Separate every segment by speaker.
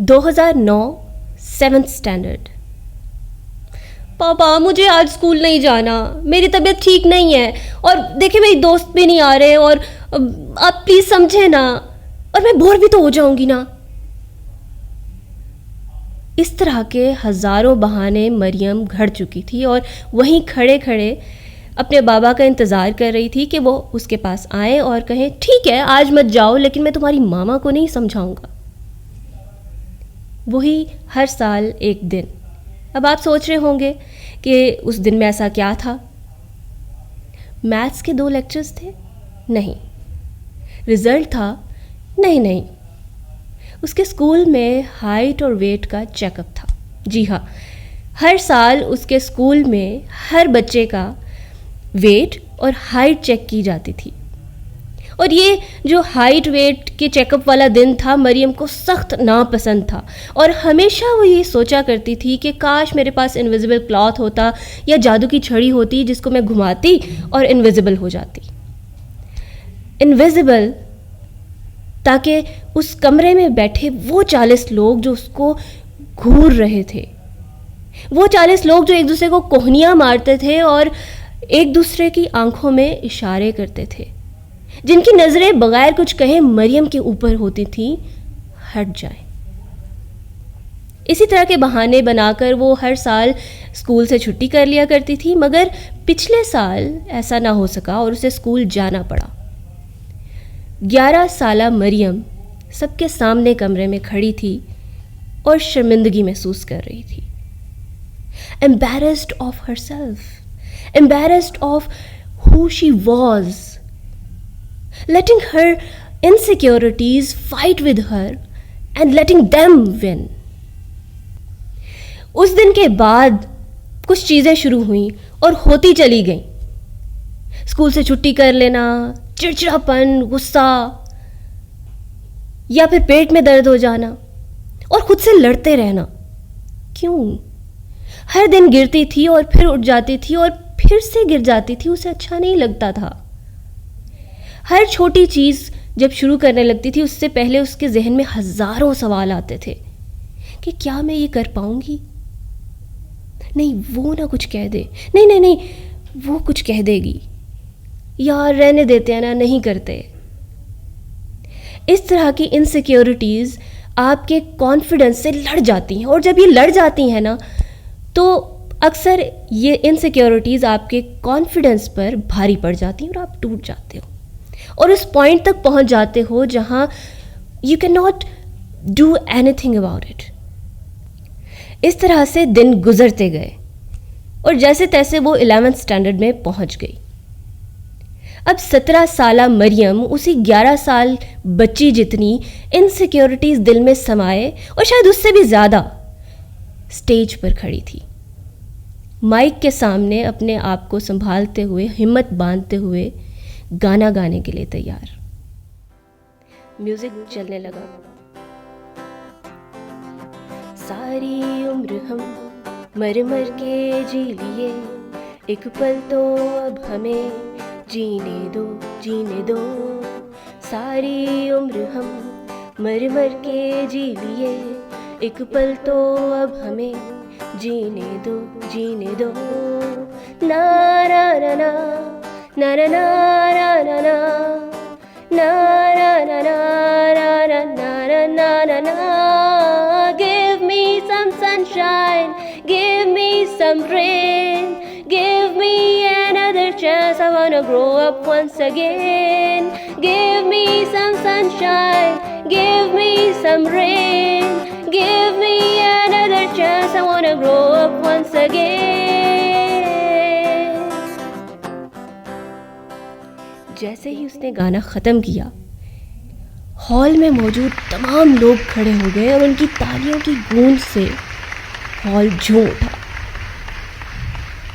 Speaker 1: 2009 7th standard. पापा मुझे आज स्कूल नहीं जाना, मेरी तबीयत ठीक नहीं है और देखिए मेरी दोस्त भी नहीं आ रहे और आप प्लीज़ समझे ना, और मैं बोर भी तो हो जाऊंगी ना। इस तरह के हज़ारों बहाने मरियम घड़ चुकी थी और वहीं खड़े खड़े अपने बाबा का इंतज़ार कर रही थी कि वो उसके पास आए और कहें ठीक है आज मत जाओ, लेकिन मैं तुम्हारी मामा को नहीं समझाऊंगा। वही हर साल एक दिन। अब आप सोच रहे होंगे कि उस दिन में ऐसा क्या था। मैथ्स के 2 लेक्चर्स थे? नहीं। रिज़ल्ट था? नहीं। उसके स्कूल में हाइट और वेट का चेकअप था। जी हाँ, हर साल उसके स्कूल में हर बच्चे का वेट और हाइट चेक की जाती थी। और ये जो हाइट वेट के चेकअप वाला दिन था मरियम को सख्त नापसंद था और हमेशा वो ये सोचा करती थी कि काश मेरे पास इनविजिबल क्लॉथ होता या जादू की छड़ी होती जिसको मैं घुमाती और इनविजिबल हो जाती। इनविजिबल ताकि उस कमरे में बैठे वो 40 लोग जो उसको घूर रहे थे, वो 40 लोग जो एक दूसरे को कोहनियाँ मारते थे और एक दूसरे की आंखों में इशारे करते थे, जिनकी नज़रें बगैर कुछ कहे मरियम के ऊपर होती थी, हट जाए। इसी तरह के बहाने बनाकर वो हर साल स्कूल से छुट्टी कर लिया करती थी, मगर पिछले साल ऐसा ना हो सका और उसे स्कूल जाना पड़ा। 11 साला मरियम सबके सामने कमरे में खड़ी थी और शर्मिंदगी महसूस कर रही थी। Embarrassed of herself, embarrassed of who she was, letting her insecurities fight with her and letting them win. उस दिन के बाद कुछ चीज़ें शुरू हुई और होती चली गईं। स्कूल से छुट्टी कर लेना, चिड़चिड़ापन, गुस्सा या फिर पेट में दर्द हो जाना और खुद से लड़ते रहना। क्यों? हर दिन गिरती थी और फिर उठ जाती थी और फिर से गिर जाती थी, उसे अच्छा नहीं लगता था। हर छोटी चीज़ जब शुरू करने लगती थी उससे पहले उसके जहन में हज़ारों सवाल आते थे कि क्या मैं ये कर पाऊंगी? नहीं वो ना कुछ कह दे, नहीं वो कुछ कह देगी, यार रहने देते हैं ना, नहीं करते। इस तरह की इनसिक्योरिटीज़ आपके कॉन्फिडेंस से लड़ जाती हैं और जब ये लड़ जाती हैं ना तो अक्सर ये इनसिक्योरिटीज़ आपके कॉन्फिडेंस पर भारी पड़ जाती हैं और आप टूट जाते हो और उस पॉइंट तक पहुंच जाते हो जहां you can not do anything about it. इस तरह से दिन गुजरते गए और जैसे तैसे वो 11th स्टैंडर्ड में पहुंच गई। अब 17 साला मरियम उसी 11 साल बच्ची जितनी इनसिक्योरिटीज़ दिल में समाये और शायद उससे भी ज़्यादा स्टेज पर खड़ी थी, माइक के सामने अपने आप को संभालते हुए, हिम्मत बांधते हुए गाना गाने के लिए तैयार। म्यूजिक चलने लगा। सारी उम्र हम मर मर के जी लिए, एक पल तो अब हमें जीने दो। सारी उम्र हम मर मर के जी लिए, एक पल तो अब हमें जीने दो। ना ना ना ना na na na na na na na na na na na na na na. Give me some sunshine, give me some rain, give me another chance, I wanna grow up once again. Give me some sunshine, give me some rain, give me another chance, I wanna grow up once again. जैसे ही उसने गाना ख़त्म किया, hall में मौजूद तमाम लोग खड़े हो गए और उनकी तालियों की गूंज से हॉल झूम उठा।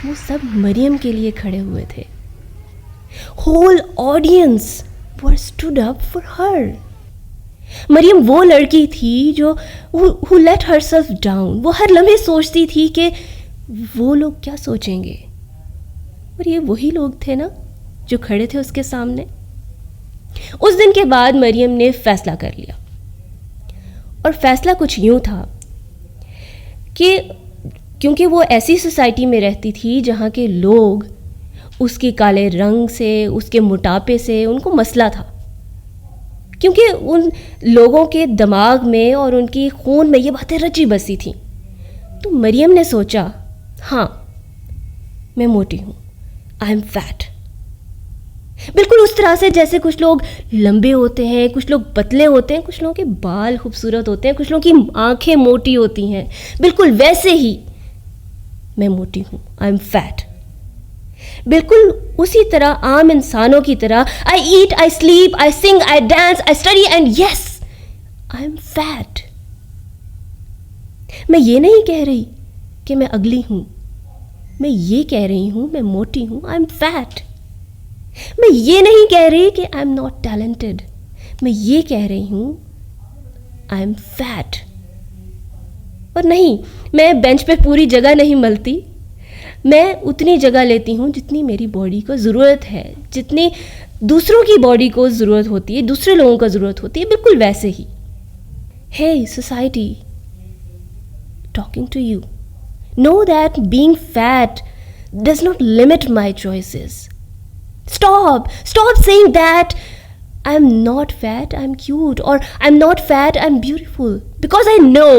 Speaker 1: वो सब मरियम के लिए खड़े हुए थे। Whole audience were stood up for her. Mariam वो लड़की थी जो who let herself down। वो हर लम्हे सोचती थी कि वो लोग क्या सोचेंगे, और ये वही लोग थे ना जो खड़े थे उसके सामने। उस दिन के बाद मरियम ने फैसला कर लिया। और फैसला कुछ यूँ था कि क्योंकि वो ऐसी सोसाइटी में रहती थी जहाँ के लोग उसके काले रंग से, उसके मोटापे से उनको मसला था, क्योंकि उन लोगों के दिमाग में और उनकी खून में ये बातें रची बसी थी। तो मरियम ने सोचा, हाँ मैं मोटी हूँ, आई एम फैट। बिल्कुल उस तरह से जैसे कुछ लोग लंबे होते हैं, कुछ लोग पतले होते हैं, कुछ लोगों के बाल खूबसूरत होते हैं, कुछ लोगों की आंखें मोटी होती हैं, बिल्कुल वैसे ही मैं मोटी हूँ, आई एम फैट। बिल्कुल उसी तरह आम इंसानों की तरह I eat, I sleep, I sing, I dance, I study and yes I am fat. मैं ये नहीं कह रही कि मैं अगली हूं, मैं ये कह रही हूं मैं मोटी हूं, आई एम फैट। मैं ये नहीं कह रही कि आई एम नॉट टैलेंटेड, मैं ये कह रही हूं आई एम फैट। और नहीं, मैं बेंच पे पूरी जगह नहीं मलती, मैं उतनी जगह लेती हूँ जितनी मेरी बॉडी को ज़रूरत है, जितनी दूसरों की बॉडी को ज़रूरत होती है, दूसरे लोगों को ज़रूरत होती है, बिल्कुल वैसे ही। Hey society, talking to you, know that being fat does not limit my choices. Stop saying that I'm not fat, I'm cute, or I'm not fat, I'm beautiful. Because I know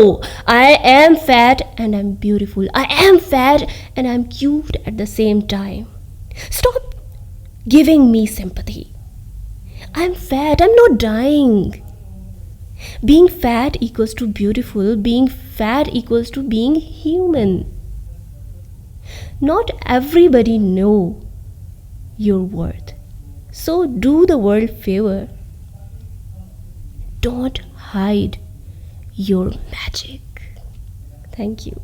Speaker 1: I am fat and I'm beautiful. I am fat and I'm cute at the same time. Stop giving me sympathy. I'm fat, I'm not dying. Being fat equals to beautiful. Being fat equals to being human. Not everybody knows your worth. So do the world a favor. Don't hide your magic. Thank you.